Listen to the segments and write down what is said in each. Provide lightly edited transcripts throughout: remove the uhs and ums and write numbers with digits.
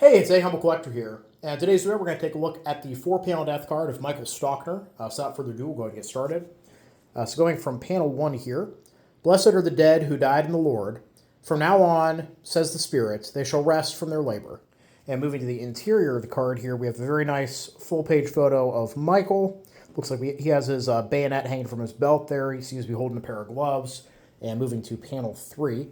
Hey, it's A Humble Collector here, and today's video we're going to take a look at the 4-panel death card of Michael Stockner. So without further ado, we'll go ahead and get started. So going from panel 1 here, Blessed are the dead who died in the Lord. From now on, says the Spirit, they shall rest from their labor. And moving to the interior of the card here, we have a very nice full-page photo of Michael. Looks like he has his bayonet hanging from his belt there. He seems to be holding a pair of gloves. And moving to panel 3,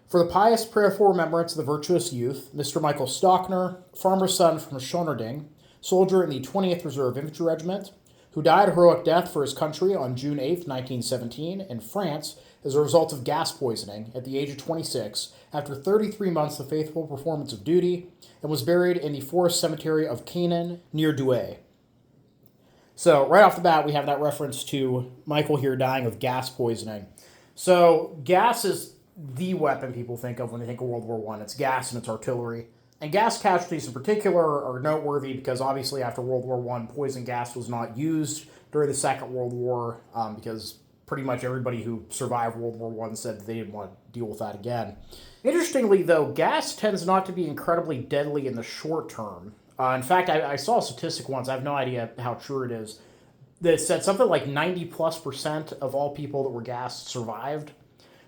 for the pious prayerful remembrance of the virtuous youth, Mr. Michael Stockner, farmer's son from Schonerding, soldier in the 20th Reserve Infantry Regiment, who died a heroic death for his country on June 8, 1917, in France as a result of gas poisoning at the age of 26 after 33 months of faithful performance of duty, and was buried in the forest cemetery of Canaan near Douai. So right off the bat, we have that reference to Michael here dying of gas poisoning. So gas is the weapon people think of when they think of World War I. It's gas and it's artillery. And gas casualties in particular are noteworthy because obviously after World War I, poison gas was not used during the Second World War because pretty much everybody who survived World War I said that they didn't want to deal with that again. Interestingly, though, gas tends not to be incredibly deadly in the short term. In fact, I saw a statistic once, I have no idea how true it is, that said something like 90+% of all people that were gassed survived.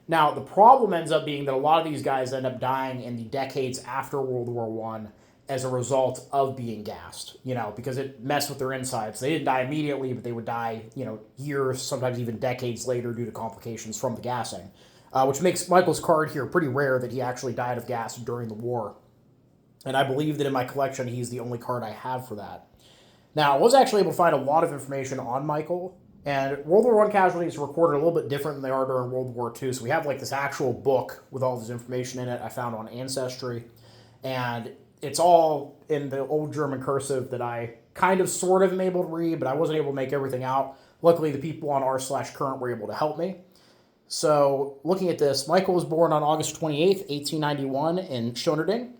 Now, the problem ends up being that a lot of these guys end up dying in the decades after World War I as a result of being gassed, because it messed with their insides. They didn't die immediately, but they would die, years, sometimes even decades later due to complications from the gassing, which makes Michael's card here pretty rare that he actually died of gas during the war. And I believe that in my collection, he's the only card I have for that. Now, I was actually able to find a lot of information on Michael. And World War I casualties are recorded a little bit different than they are during World War II. So we have like this actual book with all this information in it I found on Ancestry. And it's all in the old German cursive that I kind of sort of am able to read, but I wasn't able to make everything out. Luckily, the people on r/current were able to help me. So looking at this, Michael was born on August 28th, 1891 in Schonerding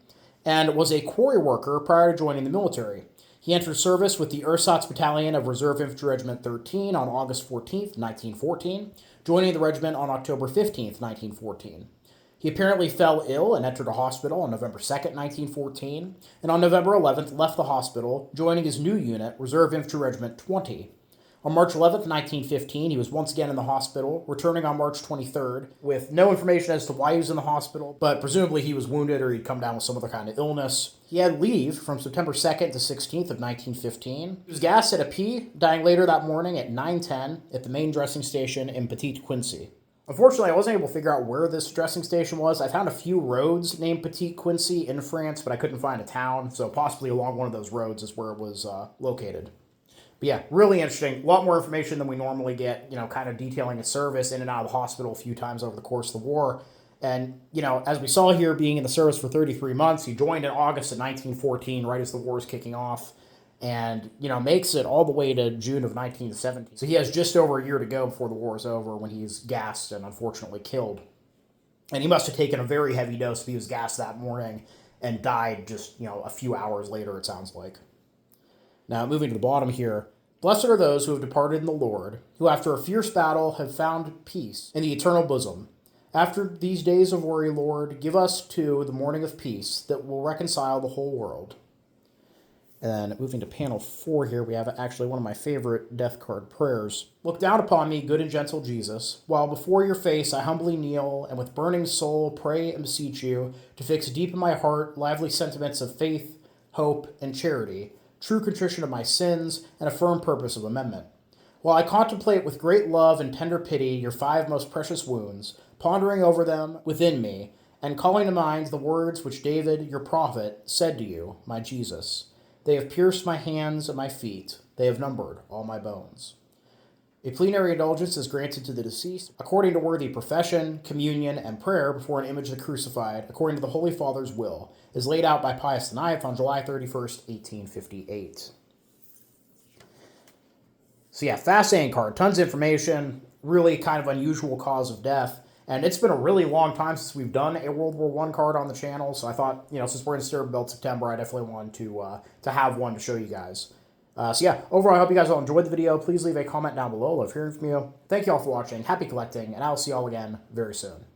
and was a quarry worker prior to joining the military. He entered service with the Ersatz Battalion of Reserve Infantry Regiment 13 on August 14, 1914, joining the regiment on October 15, 1914. He apparently fell ill and entered a hospital on November 2, 1914, and on November 11th left the hospital, joining his new unit, Reserve Infantry Regiment 20. On March 11, 1915, he was once again in the hospital, returning on March 23rd, with no information as to why he was in the hospital, but presumably he was wounded or he'd come down with some other kind of illness. He had leave from September 2nd to 16th of 1915. He was gassed at Appy, dying later that morning at 9:10 at the main dressing station in Petit Quincy. Unfortunately, I wasn't able to figure out where this dressing station was. I found a few roads named Petit Quincy in France, but I couldn't find a town, so possibly along one of those roads is where it was located. But yeah, really interesting. A lot more information than we normally get, kind of detailing his service in and out of the hospital a few times over the course of the war. And, as we saw here, being in the service for 33 months, he joined in August of 1914, right as the war is kicking off, and, makes it all the way to June of 1917. So he has just over a year to go before the war is over when he's gassed and unfortunately killed. And he must have taken a very heavy dose if he was gassed that morning and died just, a few hours later, it sounds like. Now, moving to the bottom here, blessed are those who have departed in the Lord, who after a fierce battle have found peace in the eternal bosom. After these days of worry, Lord, give us, too, the morning of peace that will reconcile the whole world. And then moving to panel 4 here, we have actually one of my favorite death card prayers. Look down upon me, good and gentle Jesus, while before your face I humbly kneel, and with burning soul pray and beseech you to fix deep in my heart lively sentiments of faith, hope, and charity, true contrition of my sins, and a firm purpose of amendment. While I contemplate with great love and tender pity your 5 most precious wounds, pondering over them within me, and calling to mind the words which David, your prophet, said to you, my Jesus. They have pierced my hands and my feet. They have numbered all my bones. A plenary indulgence is granted to the deceased, according to worthy profession, communion, and prayer before an image of the crucified, according to the Holy Father's will, is laid out by Pius IX on July 31st, 1858. So yeah, fascinating card. Tons of information, really kind of unusual cause of death. And it's been a really long time since we've done a World War I card on the channel, so I thought, since we're in Stirrup September, I definitely wanted to have one to show you guys. So yeah, overall, I hope you guys all enjoyed the video. Please leave a comment down below. Love hearing from you. Thank you all for watching. Happy collecting, and I'll see you all again very soon.